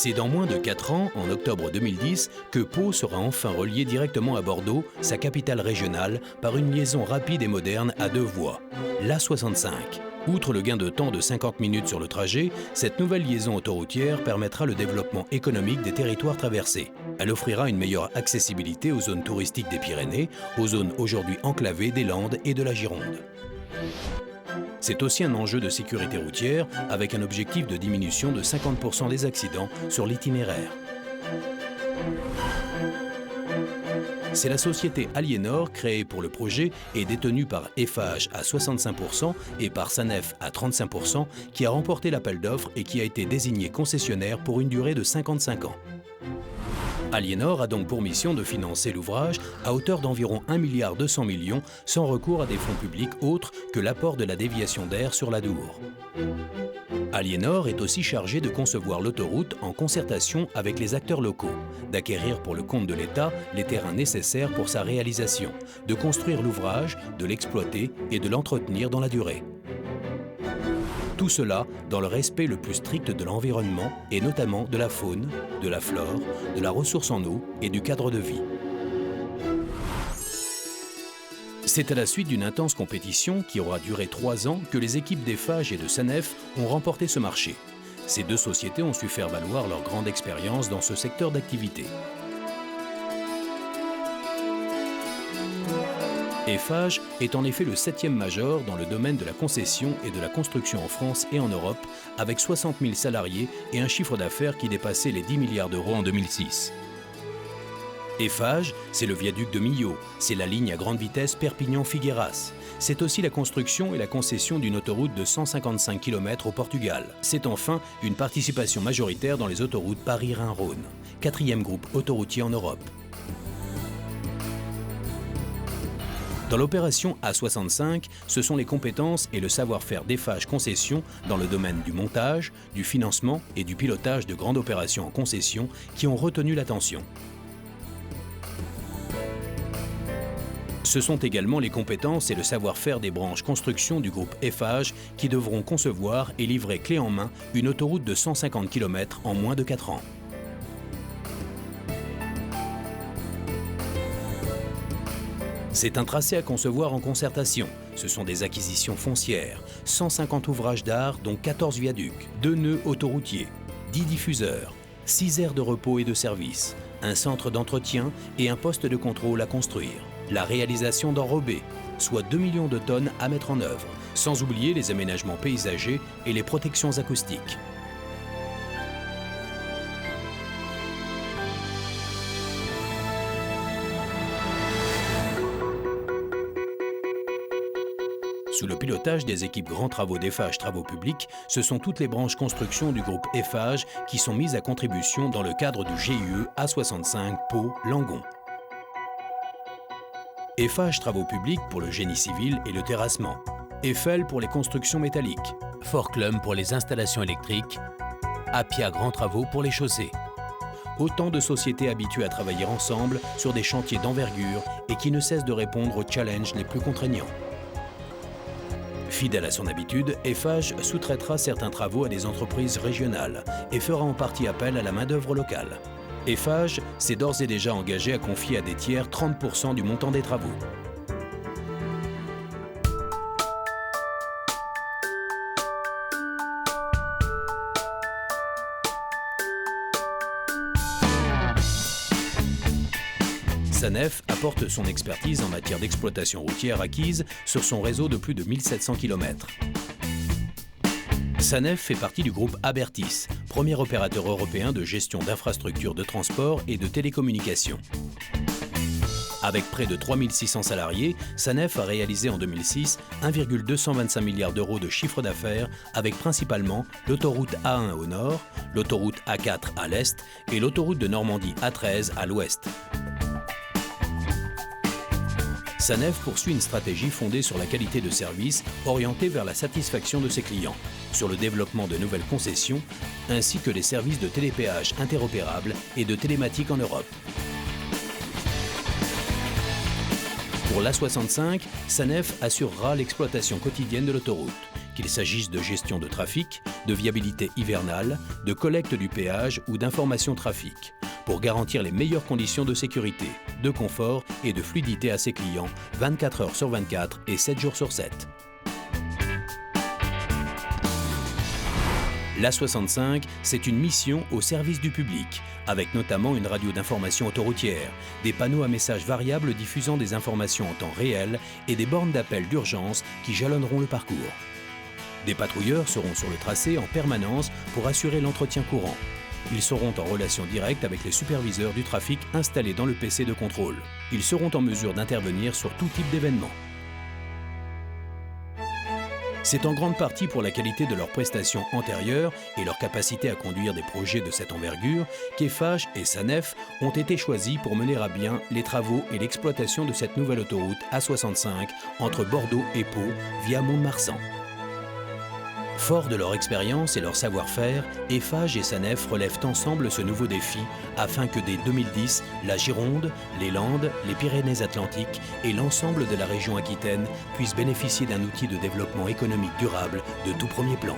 C'est dans moins de 4 ans, en octobre 2010, que Pau sera enfin relié directement à Bordeaux, sa capitale régionale, par une liaison rapide et moderne à 2 voies, l'A65. Outre le gain de temps de 50 minutes sur le trajet, cette nouvelle liaison autoroutière permettra le développement économique des territoires traversés. Elle offrira une meilleure accessibilité aux zones touristiques des Pyrénées, aux zones aujourd'hui enclavées des Landes et de la Gironde. C'est aussi un enjeu de sécurité routière avec un objectif de diminution de 50% des accidents sur l'itinéraire. C'est la société Aliénor, créée pour le projet et détenue par Eiffage à 65% et par Sanef à 35%, qui a remporté l'appel d'offres et qui a été désigné concessionnaire pour une durée de 55 ans. Aliénor a donc pour mission de financer l'ouvrage à hauteur d'environ 1,2 milliard sans recours à des fonds publics autres que l'apport de la déviation d'air sur l'Adour. Aliénor est aussi chargé de concevoir l'autoroute en concertation avec les acteurs locaux, d'acquérir pour le compte de l'État les terrains nécessaires pour sa réalisation, de construire l'ouvrage, de l'exploiter et de l'entretenir dans la durée. Tout cela dans le respect le plus strict de l'environnement et notamment de la faune, de la flore, de la ressource en eau et du cadre de vie. C'est à la suite d'une intense compétition qui aura duré 3 ans que les équipes d'Eiffage et de Sanef ont remporté ce marché. Ces 2 sociétés ont su faire valoir leur grande expérience dans ce secteur d'activité. Eiffage est en effet le 7e major dans le domaine de la concession et de la construction en France et en Europe, avec 60 000 salariés et un chiffre d'affaires qui dépassait les 10 milliards d'euros en 2006. Eiffage, c'est le viaduc de Millau, c'est la ligne à grande vitesse Perpignan-Figueras. C'est aussi la construction et la concession d'une autoroute de 155 km au Portugal. C'est enfin une participation majoritaire dans les autoroutes Paris-Rhin-Rhône, 4e groupe autoroutier en Europe. Dans l'opération A65, ce sont les compétences et le savoir-faire d'Eiffage Concession dans le domaine du montage, du financement et du pilotage de grandes opérations en concession qui ont retenu l'attention. Ce sont également les compétences et le savoir-faire des branches construction du groupe Eiffage qui devront concevoir et livrer clé en main une autoroute de 150 km en moins de 4 ans. C'est un tracé à concevoir en concertation. Ce sont des acquisitions foncières, 150 ouvrages d'art dont 14 viaducs, 2 nœuds autoroutiers, 10 diffuseurs, 6 aires de repos et de service, un centre d'entretien et un poste de contrôle à construire. La réalisation d'enrobés, soit 2 millions de tonnes à mettre en œuvre, sans oublier les aménagements paysagers et les protections acoustiques. Sous le pilotage des équipes Grands Travaux d'Eiffage Travaux Publics, ce sont toutes les branches construction du groupe Eiffage qui sont mises à contribution dans le cadre du GIE A65 Pau-Langon. Eiffage Travaux Publics pour le génie civil et le terrassement. Eiffel pour les constructions métalliques. Forclum pour les installations électriques. Appia Grands Travaux pour les chaussées. Autant de sociétés habituées à travailler ensemble sur des chantiers d'envergure et qui ne cessent de répondre aux challenges les plus contraignants. Fidèle à son habitude, Eiffage sous-traitera certains travaux à des entreprises régionales et fera en partie appel à la main-d'œuvre locale. Eiffage s'est d'ores et déjà engagé à confier à des tiers 30% du montant des travaux. Sanef apporte son expertise en matière d'exploitation routière acquise sur son réseau de plus de 1700 km. Sanef fait partie du groupe Abertis, premier opérateur européen de gestion d'infrastructures de transport et de télécommunications. Avec près de 3600 salariés, Sanef a réalisé en 2006 1,225 milliard d'euros de chiffre d'affaires avec principalement l'autoroute A1 au nord, l'autoroute A4 à l'est et l'autoroute de Normandie A13 à l'ouest. Sanef poursuit une stratégie fondée sur la qualité de service, orientée vers la satisfaction de ses clients, sur le développement de nouvelles concessions, ainsi que les services de télépéage interopérables et de télématique en Europe. Pour l'A65, Sanef assurera l'exploitation quotidienne de l'autoroute. qu'il s'agisse de gestion de trafic, de viabilité hivernale, de collecte du péage ou d'information trafic, pour garantir les meilleures conditions de sécurité, de confort et de fluidité à ses clients 24 heures sur 24 et 7 jours sur 7. L'A65, c'est une mission au service du public, avec notamment une radio d'information autoroutière, des panneaux à messages variables diffusant des informations en temps réel et des bornes d'appel d'urgence qui jalonneront le parcours. Des patrouilleurs seront sur le tracé en permanence pour assurer l'entretien courant. Ils seront en relation directe avec les superviseurs du trafic installés dans le PC de contrôle. Ils seront en mesure d'intervenir sur tout type d'événement. C'est en grande partie pour la qualité de leurs prestations antérieures et leur capacité à conduire des projets de cette envergure qu'Eiffage et SANEF ont été choisis pour mener à bien les travaux et l'exploitation de cette nouvelle autoroute A65 entre Bordeaux et Pau via Mont-de-Marsan. Forts de leur expérience et leur savoir-faire, Eiffage et SANEF relèvent ensemble ce nouveau défi afin que dès 2010, la Gironde, les Landes, les Pyrénées-Atlantiques et l'ensemble de la région Aquitaine puissent bénéficier d'un outil de développement économique durable de tout premier plan.